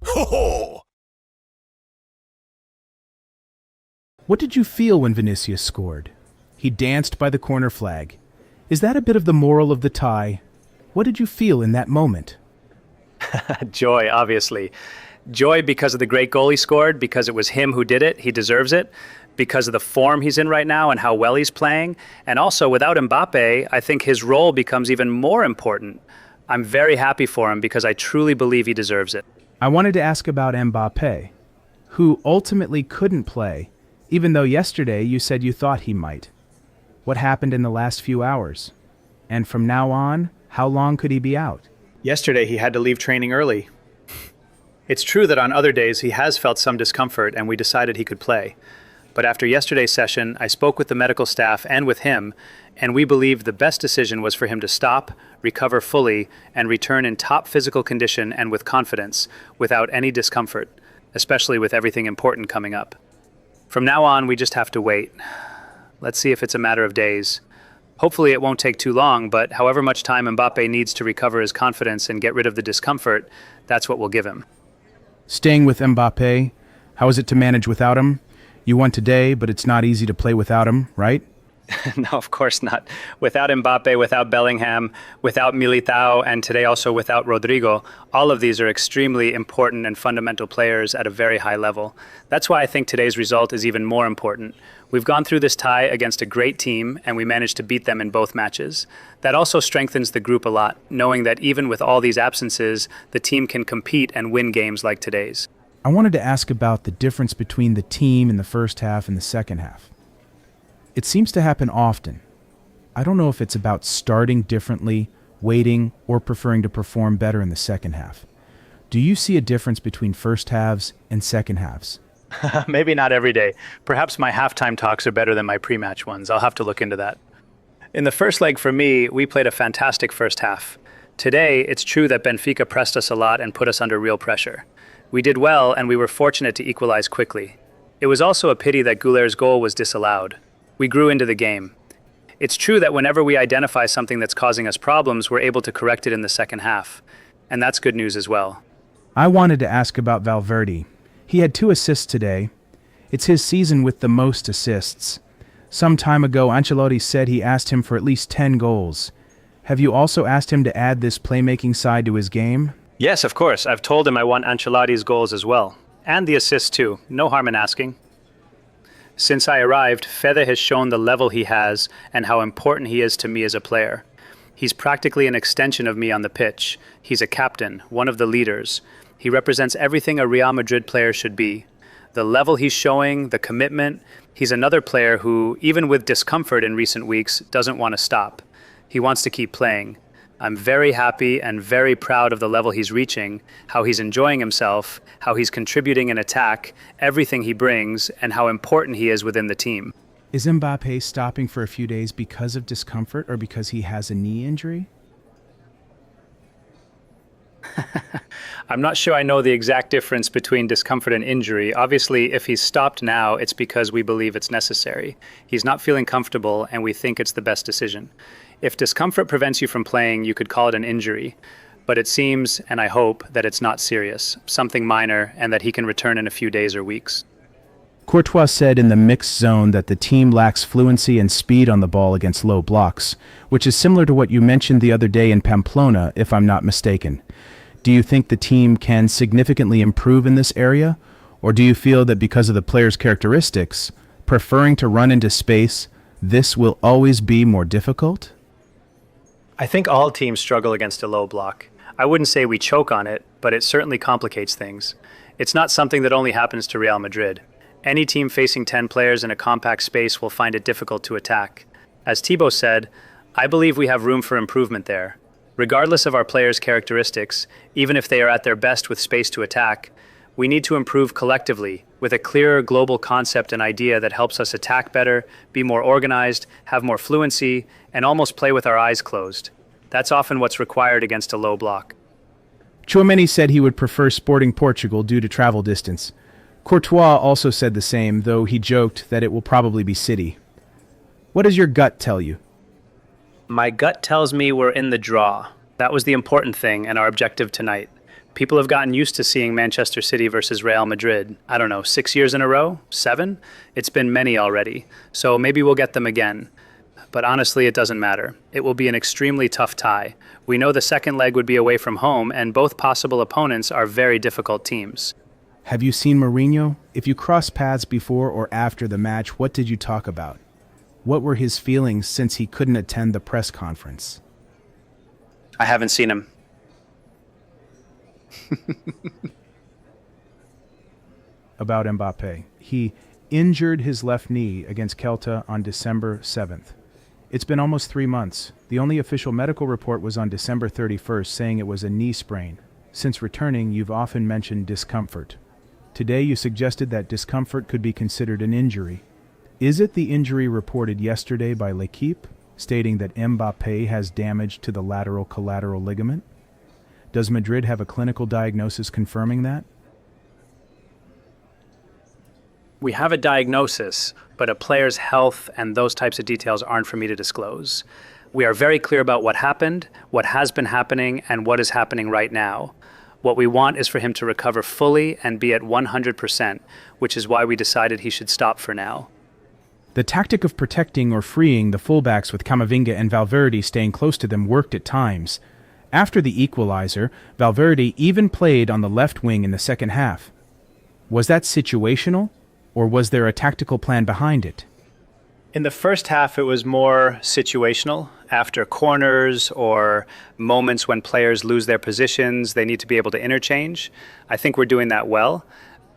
Ho ho! What did you feel when Vinicius scored? He danced by the corner flag. Is that a bit of the moral of the tie? What did you feel in that moment? Joy, obviously. Joy because of the great goal he scored, because it was him who did it, he deserves it, because of the form he's in right now and how well he's playing. And also, without Mbappe, I think his role becomes even more important. I'm very happy for him because I truly believe he deserves it. I wanted to ask about Mbappe, who ultimately couldn't play, even though yesterday you said you thought he might. What happened in the last few hours? And from now on, how long could he be out? Yesterday, he had to leave training early. It's true that on other days he has felt some discomfort and we decided he could play. But after yesterday's session, I spoke with the medical staff and with him, and we believed the best decision was for him to stop, recover fully, and return in top physical condition and with confidence, without any discomfort, especially with everything important coming up. From now on, we just have to wait. Let's see if it's a matter of days. Hopefully it won't take too long, but however much time Mbappe needs to recover his confidence and get rid of the discomfort, that's what we'll give him. Staying with Mbappe, how is it to manage without him? You won today, but it's not easy to play without him, right? No, of course not. Without Mbappe, without Bellingham, without Militao, and today also without Rodrigo, all of these are extremely important and fundamental players at a very high level. That's why I think today's result is even more important. We've gone through this tie against a great team, and we managed to beat them in both matches. That also strengthens the group a lot, knowing that even with all these absences, the team can compete and win games like today's. I wanted to ask about the difference between the team in the first half and the second half. It seems to happen often. I don't know if it's about starting differently, waiting, or preferring to perform better in the second half. Do you see a difference between first halves and second halves? Maybe not every day. Perhaps my halftime talks are better than my pre-match ones. I'll have to look into that. In the first leg for me, we played a fantastic first half. Today, it's true that Benfica pressed us a lot and put us under real pressure. We did well, and we were fortunate to equalize quickly. It was also a pity that Goulart's goal was disallowed. We grew into the game. It's true that whenever we identify something that's causing us problems, we're able to correct it in the second half. And that's good news as well. I wanted to ask about Valverde. He had 2 assists today. It's his season with the most assists. Some time ago, Ancelotti said he asked him for at least 10 goals. Have you also asked him to add this playmaking side to his game? Yes, of course. I've told him I want Ancelotti's goals as well. And the assists too. No harm in asking. Since I arrived, Fede has shown the level he has and how important he is to me as a player. He's practically an extension of me on the pitch. He's a captain, one of the leaders. He represents everything a Real Madrid player should be. The level he's showing, the commitment. He's another player who, even with discomfort in recent weeks, doesn't want to stop. He wants to keep playing. I'm very happy and very proud of the level he's reaching, how he's enjoying himself, how he's contributing in attack, everything he brings, and how important he is within the team. Is Mbappe stopping for a few days because of discomfort or because he has a knee injury? I'm not sure I know the exact difference between discomfort and injury. Obviously, if he's stopped now, it's because we believe it's necessary. He's not feeling comfortable, and we think it's the best decision. If discomfort prevents you from playing, you could call it an injury. But it seems, and I hope, that it's not serious, something minor, and that he can return in a few days or weeks. Courtois said in the mixed zone that the team lacks fluency and speed on the ball against low blocks, which is similar to what you mentioned the other day in Pamplona, if I'm not mistaken. Do you think the team can significantly improve in this area, or do you feel that because of the players' characteristics, preferring to run into space, this will always be more difficult? I think all teams struggle against a low block. I wouldn't say we choke on it, but it certainly complicates things. It's not something that only happens to Real Madrid. Any team facing 10 players in a compact space will find it difficult to attack. As Thibaut said, I believe we have room for improvement there. Regardless of our players' characteristics, even if they are at their best with space to attack, we need to improve collectively with a clearer global concept and idea that helps us attack better, be more organized, have more fluency, and almost play with our eyes closed. That's often what's required against a low block. Tchouameni said he would prefer Sporting Portugal due to travel distance. Courtois also said the same, though he joked that it will probably be City. What does your gut tell you? My gut tells me we're in the draw. That was the important thing and our objective tonight. People have gotten used to seeing Manchester City versus Real Madrid. I don't know, 6 years in a row? 7? It's been many already. So maybe we'll get them again. But honestly, it doesn't matter. It will be an extremely tough tie. We know the second leg would be away from home, and both possible opponents are very difficult teams. Have you seen Mourinho? If you crossed paths before or after the match, what did you talk about? What were his feelings since he couldn't attend the press conference? I haven't seen him. About Mbappe. He injured his left knee against Celta on December 7th. It's been almost 3 months. The only official medical report was on December 31st, saying it was a knee sprain. Since returning, you've often mentioned discomfort. Today you suggested that discomfort could be considered an injury. Is it the injury reported yesterday by L'Equipe, stating that Mbappe has damage to the lateral collateral ligament? Does Madrid have a clinical diagnosis confirming that? We have a diagnosis, but a player's health and those types of details aren't for me to disclose. We are very clear about what happened, what has been happening, and what is happening right now. What we want is for him to recover fully and be at 100%, which is why we decided he should stop for now. The tactic of protecting or freeing the fullbacks with Camavinga and Valverde staying close to them worked at times. After the equalizer, Valverde even played on the left wing in the second half. Was that situational, or was there a tactical plan behind it? In the first half, it was more situational. After corners or moments when players lose their positions, they need to be able to interchange. I think we're doing that well.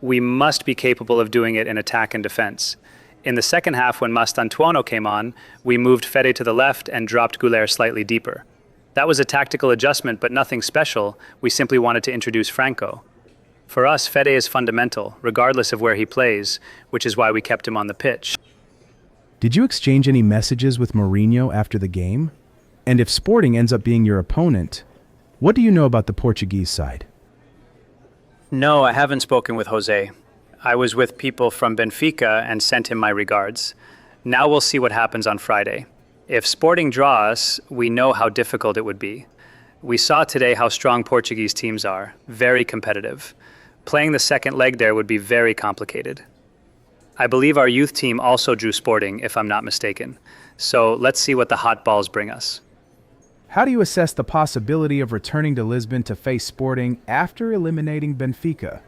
We must be capable of doing it in attack and defense. In the second half, when Mastantuono came on, we moved Fede to the left and dropped Güler slightly deeper. That was a tactical adjustment, but nothing special. We simply wanted to introduce Franco. For us, Fede is fundamental, regardless of where he plays, which is why we kept him on the pitch. Did you exchange any messages with Mourinho after the game? And if Sporting ends up being your opponent, what do you know about the Portuguese side? No, I haven't spoken with Jose. I was with people from Benfica and sent him my regards. Now we'll see what happens on Friday. If Sporting draw us, we know how difficult it would be. We saw today how strong Portuguese teams are, very competitive. Playing the second leg there would be very complicated. I believe our youth team also drew Sporting, if I'm not mistaken. So let's see what the hot balls bring us. How do you assess the possibility of returning to Lisbon to face Sporting after eliminating Benfica?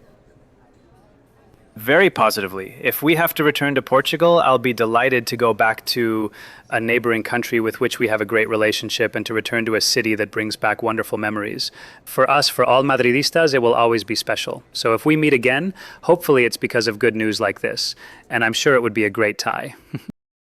Very positively. If we have to return to Portugal, I'll be delighted to go back to a neighboring country with which we have a great relationship and to return to a city that brings back wonderful memories. For us, for all Madridistas, it will always be special. So if we meet again, hopefully it's because of good news like this. And I'm sure it would be a great tie.